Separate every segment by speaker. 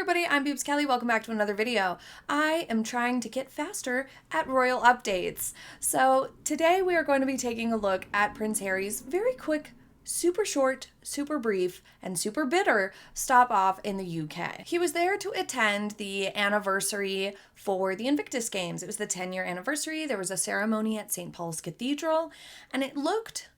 Speaker 1: everybody, I'm Beebs Kelley. Welcome back to another video. I am trying to get faster at royal updates. So today we are going to be taking a look at Prince Harry's very quick, super short, super brief, and super bitter stop off in the UK. He was there to attend the anniversary for the Invictus Games. It was the 10-year anniversary. There was a ceremony at St. Paul's Cathedral, and it looked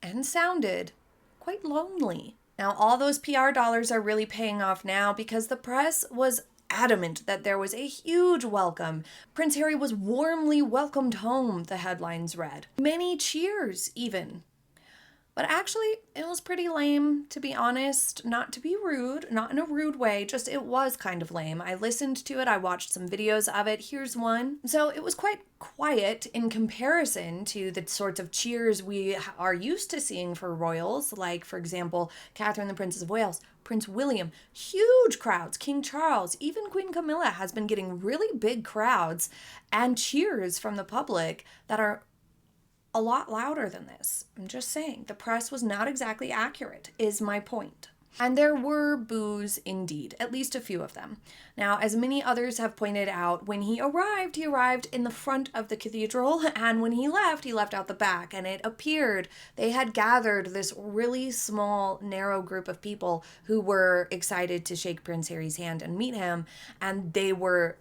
Speaker 1: and sounded quite lonely. Now, all those PR dollars are really paying off now because the press was adamant that there was a huge welcome. Prince Harry was warmly welcomed home, the headlines read. Many cheers, even. But actually, it was pretty lame, to be honest. Not to be rude, not in a rude way, just it was kind of lame. I listened to it, I watched some videos of it. Here's one. So it was quite quiet in comparison to the sorts of cheers we are used to seeing for royals, like, for example, Catherine, the Princess of Wales, Prince William, huge crowds, King Charles, even Queen Camilla has been getting really big crowds and cheers from the public that are a lot louder than this. I'm just saying, the press was not exactly accurate, is my point. And there were boos indeed, at least a few of them. Now, as many others have pointed out, when he arrived in the front of the cathedral, and when he left out the back, and it appeared they had gathered this really small, narrow group of people who were excited to shake Prince Harry's hand and meet him, and they were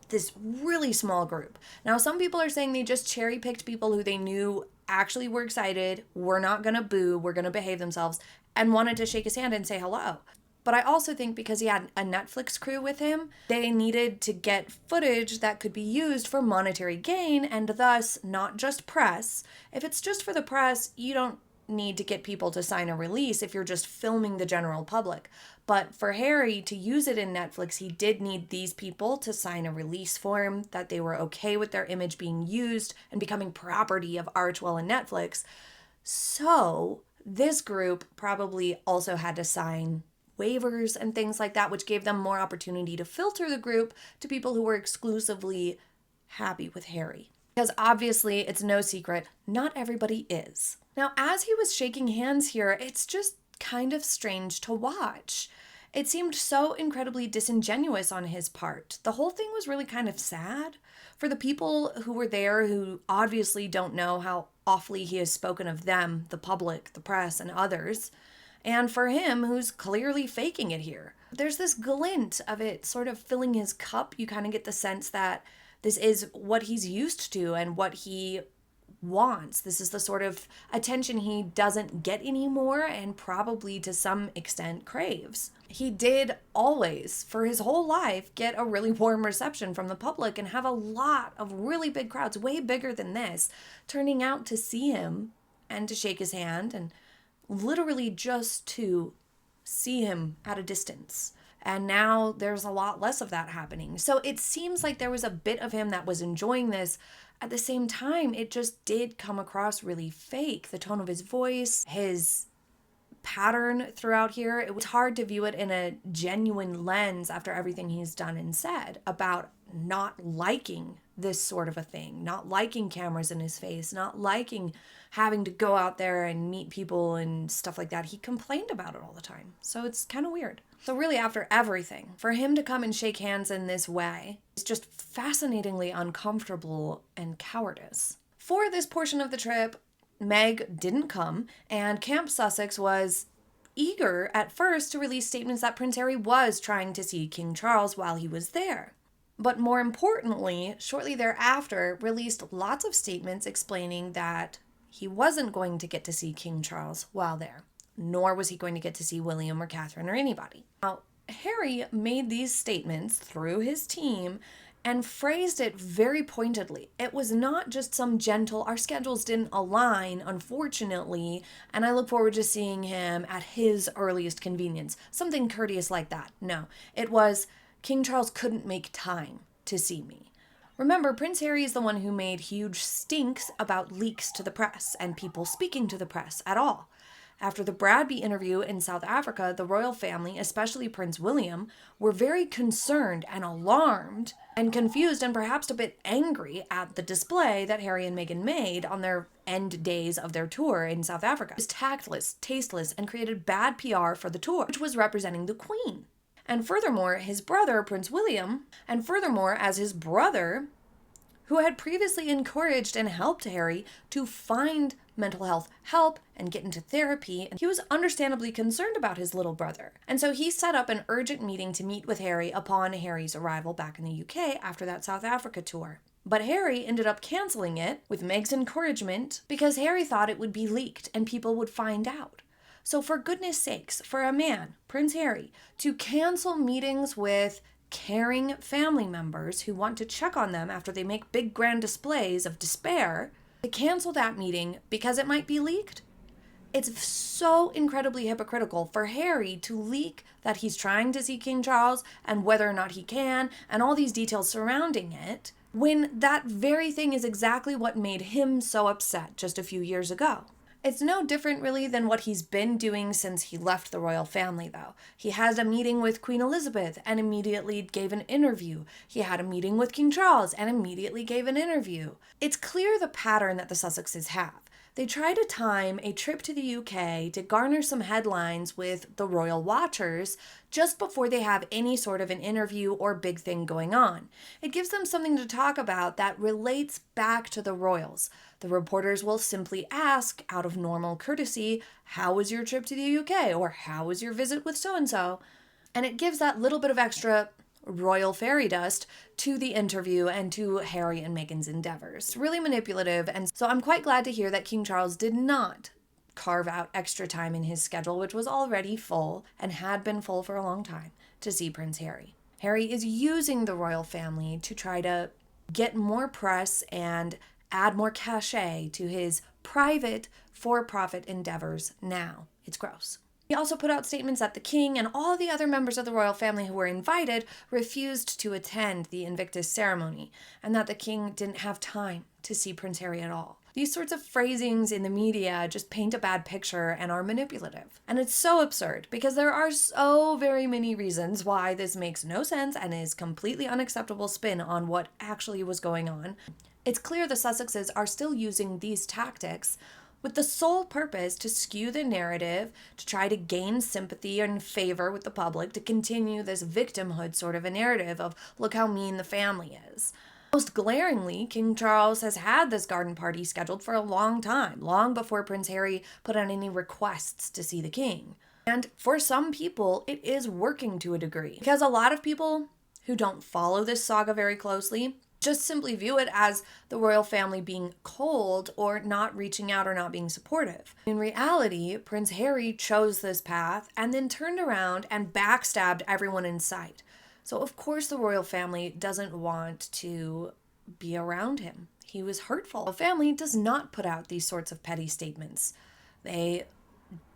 Speaker 1: this really small group. Now, some people are saying they just cherry-picked people who they knew actually were excited, were not gonna boo, were gonna behave themselves, and wanted to shake his hand and say hello. But I also think because he had a Netflix crew with him, they needed to get footage that could be used for monetary gain and thus not just press. If it's just for the press, you don't need to get people to sign a release if you're just filming the general public. But for Harry to use it in Netflix, he did need these people to sign a release form that they were okay with their image being used and becoming property of Archewell and Netflix. So this group probably also had to sign waivers and things like that, which gave them more opportunity to filter the group to people who were exclusively happy with Harry. Because obviously, it's no secret, not everybody is. Now, as he was shaking hands here, it's just kind of strange to watch. It seemed so incredibly disingenuous on his part. The whole thing was really kind of sad. For the people who were there who obviously don't know how awfully he has spoken of them, the public, the press, and others. And for him, who's clearly faking it here. There's this glint of it sort of filling his cup. You kind of get the sense that this is what he's used to and what he wants. This is the sort of attention he doesn't get anymore and probably to some extent craves. He did always, for his whole life, get a really warm reception from the public and have a lot of really big crowds, way bigger than this, turning out to see him and to shake his hand and literally just to see him at a distance. And now there's a lot less of that happening. So it seems like there was a bit of him that was enjoying this. At the same time, it just did come across really fake. The tone of his voice, his pattern throughout here, it was hard to view it in a genuine lens after everything he's done and said about not liking this sort of a thing, not liking cameras in his face, not liking having to go out there and meet people and stuff like that. He complained about it all the time. So it's kind of weird. So really, after everything, for him to come and shake hands in this way is just fascinatingly uncomfortable and cowardice. For this portion of the trip, Meg didn't come, and Camp Sussex was eager at first to release statements that Prince Harry was trying to see King Charles while he was there. But more importantly, shortly thereafter, released lots of statements explaining that he wasn't going to get to see King Charles while there, nor was he going to get to see William or Catherine or anybody. Now, Harry made these statements through his team and phrased it very pointedly. It was not just some gentle, our schedules didn't align, unfortunately, and I look forward to seeing him at his earliest convenience. Something courteous like that. No, it was, King Charles couldn't make time to see me. Remember, Prince Harry is the one who made huge stinks about leaks to the press and people speaking to the press at all. After the Bradby interview in South Africa, the royal family, especially Prince William, were very concerned and alarmed and confused and perhaps a bit angry at the display that Harry and Meghan made on their end days of their tour in South Africa. It was tactless, tasteless, and created bad PR for the tour, which was representing the Queen. And furthermore, his brother, Prince William, and furthermore, as his brother, who had previously encouraged and helped Harry to find mental health help and get into therapy, and he was understandably concerned about his little brother. And so he set up an urgent meeting to meet with Harry upon Harry's arrival back in the UK after that South Africa tour. But Harry ended up canceling it with Meg's encouragement because Harry thought it would be leaked and people would find out. So for goodness sakes, for a man, Prince Harry, to cancel meetings with caring family members who want to check on them after they make big grand displays of despair, to cancel that meeting because it might be leaked? It's so incredibly hypocritical for Harry to leak that he's trying to see King Charles and whether or not he can, and all these details surrounding it, when that very thing is exactly what made him so upset just a few years ago. It's no different really than what he's been doing since he left the royal family, though. He had a meeting with Queen Elizabeth and immediately gave an interview. He had a meeting with King Charles and immediately gave an interview. It's clear the pattern that the Sussexes have. They try to time a trip to the UK to garner some headlines with the royal watchers just before they have any sort of an interview or big thing going on. It gives them something to talk about that relates back to the royals. The reporters will simply ask, out of normal courtesy, "How was your trip to the UK?" or "How was your visit with so-and-so?" And it gives that little bit of extra royal fairy dust to the interview and to Harry and Meghan's endeavors. Really manipulative, and so I'm quite glad to hear that King Charles did not carve out extra time in his schedule, which was already full and had been full for a long time, to see Prince Harry. Harry is using the royal family to try to get more press and add more cachet to his private for-profit endeavors now. It's gross. He also put out statements that the king and all the other members of the royal family who were invited refused to attend the Invictus ceremony, and that the king didn't have time to see Prince Harry at all. These sorts of phrasings in the media just paint a bad picture and are manipulative. And it's so absurd because there are so very many reasons why this makes no sense and is completely unacceptable spin on what actually was going on. It's clear the Sussexes are still using these tactics with the sole purpose to skew the narrative, to try to gain sympathy and favor with the public, to continue this victimhood sort of a narrative of look how mean the family is. Most glaringly, King Charles has had this garden party scheduled for a long time, long before Prince Harry put out any requests to see the king. And for some people, it is working to a degree, because a lot of people who don't follow this saga very closely just simply view it as the royal family being cold or not reaching out or not being supportive. In reality, Prince Harry chose this path and then turned around and backstabbed everyone in sight. So of course the royal family doesn't want to be around him. He was hurtful. The family does not put out these sorts of petty statements. They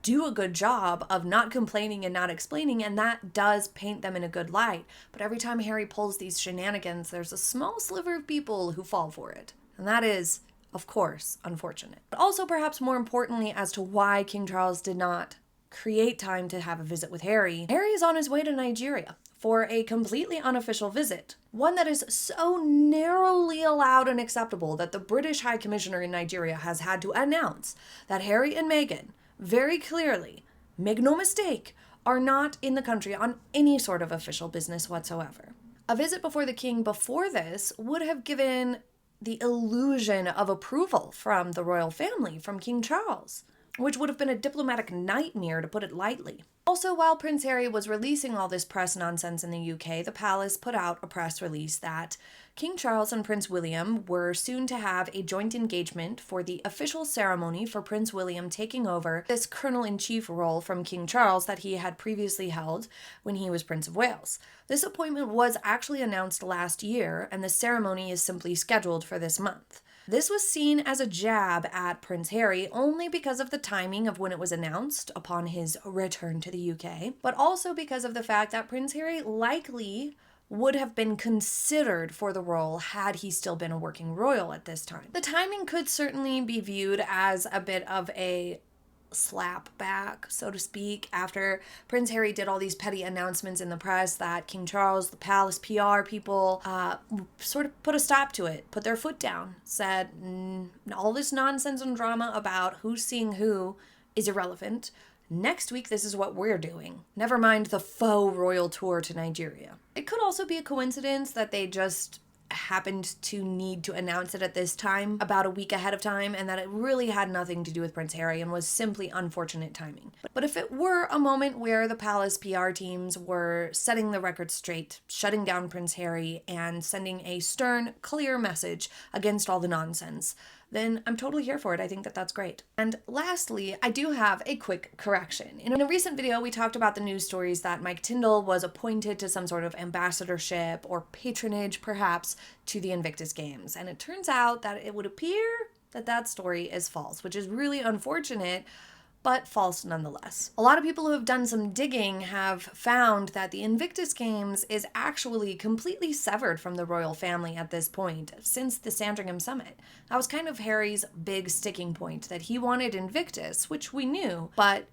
Speaker 1: do a good job of not complaining and not explaining, and that does paint them in a good light. But every time Harry pulls these shenanigans, there's a small sliver of people who fall for it. And that is, of course, unfortunate. But also perhaps more importantly as to why King Charles did not create time to have a visit with Harry. Harry is on his way to Nigeria for a completely unofficial visit. One that is so narrowly allowed and acceptable that the British High Commissioner in Nigeria has had to announce that Harry and Meghan very clearly, make no mistake, are not in the country on any sort of official business whatsoever. A visit before the king before this would have given the illusion of approval from the royal family, from King Charles, which would have been a diplomatic nightmare, to put it lightly. Also, while Prince Harry was releasing all this press nonsense in the UK, the palace put out a press release that King Charles and Prince William were soon to have a joint engagement for the official ceremony for Prince William taking over this colonel-in-chief role from King Charles that he had previously held when he was Prince of Wales. This appointment was actually announced last year, and the ceremony is simply scheduled for this month. This was seen as a jab at Prince Harry only because of the timing of when it was announced upon his return to the UK, but also because of the fact that Prince Harry likely would have been considered for the role had he still been a working royal at this time. The timing could certainly be viewed as a bit of a slap back, so to speak, after Prince Harry did all these petty announcements in the press that King Charles, the palace PR people, sort of put a stop to it, put their foot down, said all this nonsense and drama about who's seeing who is irrelevant. next week this is what we're doing. Never mind the faux royal tour to Nigeria. It could also be a coincidence that they just happened to need to announce it at this time, about a week ahead of time, and that it really had nothing to do with Prince Harry and was simply unfortunate timing. But if it were a moment where the palace PR teams were setting the record straight, shutting down Prince Harry, and sending a stern, clear message against all the nonsense, then I'm totally here for it. I think that that's great. And lastly, I do have a quick correction. In a recent video, we talked about the news stories that Mike Tyndall was appointed to some sort of ambassadorship or patronage, perhaps, to the Invictus Games. And it turns out that it would appear that that story is false, which is really unfortunate, but false nonetheless. A lot of people who have done some digging have found that the Invictus Games is actually completely severed from the royal family at this point, since the Sandringham Summit. That was kind of Harry's big sticking point, that he wanted Invictus, which we knew, but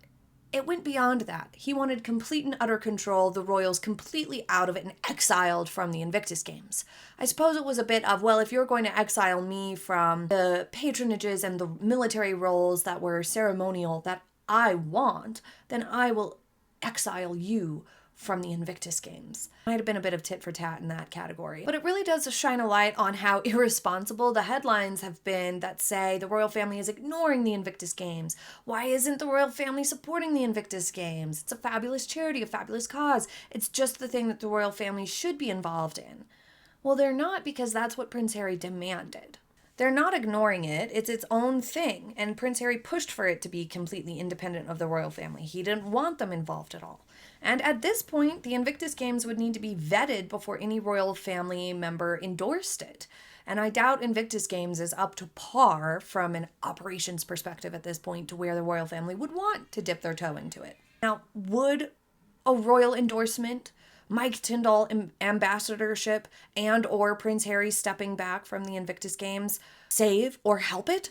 Speaker 1: it went beyond that. He wanted complete and utter control, the royals completely out of it and exiled from the Invictus Games. I suppose it was a bit of, well, if you're going to exile me from the patronages and the military roles that were ceremonial that I want, then I will exile you from the Invictus Games. Might have been a bit of tit for tat in that category. But it really does shine a light on how irresponsible the headlines have been that say the royal family is ignoring the Invictus Games. Why isn't the royal family supporting the Invictus Games? It's a fabulous charity, a fabulous cause. It's just the thing that the royal family should be involved in. Well, they're not, because that's what Prince Harry demanded. They're not ignoring it. It's its own thing. And Prince Harry pushed for it to be completely independent of the royal family. He didn't want them involved at all. And at this point, the Invictus Games would need to be vetted before any royal family member endorsed it. And I doubt Invictus Games is up to par from an operations perspective at this point to where the royal family would want to dip their toe into it. Now, would a royal endorsement, Mike Tyndall ambassadorship, and or Prince Harry stepping back from the Invictus Games save or help it?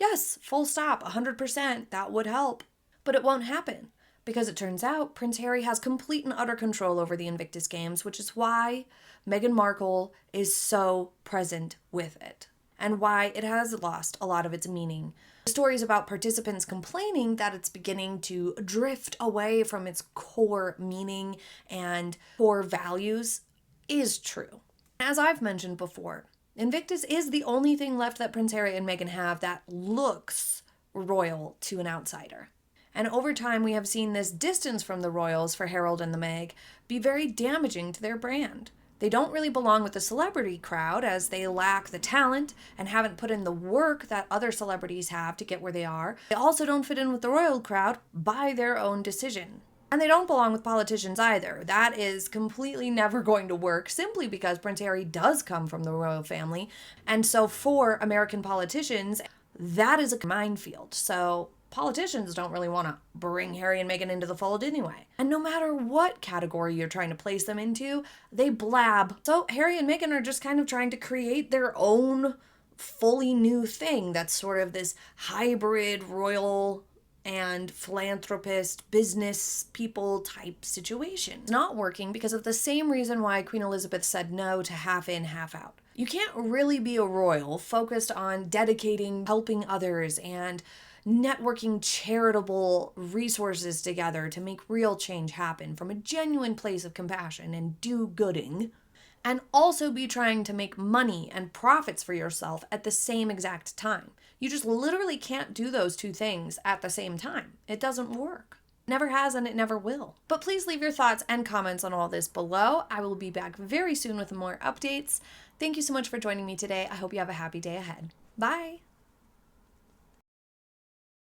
Speaker 1: Yes, full stop, 100%, that would help. But it won't happen, because it turns out Prince Harry has complete and utter control over the Invictus Games, which is why Meghan Markle is so present with it, and why it has lost a lot of its meaning. Stories about participants complaining that it's beginning to drift away from its core meaning and core values is true. As I've mentioned before, Invictus is the only thing left that Prince Harry and Meghan have that looks royal to an outsider. And over time, we have seen this distance from the royals for Harold and the Meg be very damaging to their brand. They don't really belong with the celebrity crowd, as they lack the talent and haven't put in the work that other celebrities have to get where they are. They also don't fit in with the royal crowd by their own decision. And they don't belong with politicians either. That is completely never going to work, simply because Prince Harry does come from the royal family. And so for American politicians, that is a minefield. So politicians don't really want to bring Harry and Meghan into the fold anyway. And no matter what category you're trying to place them into, they blab. So Harry and Meghan are just kind of trying to create their own fully new thing that's sort of this hybrid royal and philanthropist, business people type situation. It's not working because of the same reason why Queen Elizabeth said no to half in, half out. You can't really be a royal focused on dedicating, helping others, and networking charitable resources together to make real change happen from a genuine place of compassion and do-gooding, and also be trying to make money and profits for yourself at the same exact time. You just literally can't do those two things at the same time. It doesn't work. Never has, and it never will. But please leave your thoughts and comments on all this below. I will be back very soon with more updates. Thank you so much for joining me today. I hope you have a happy day ahead. Bye!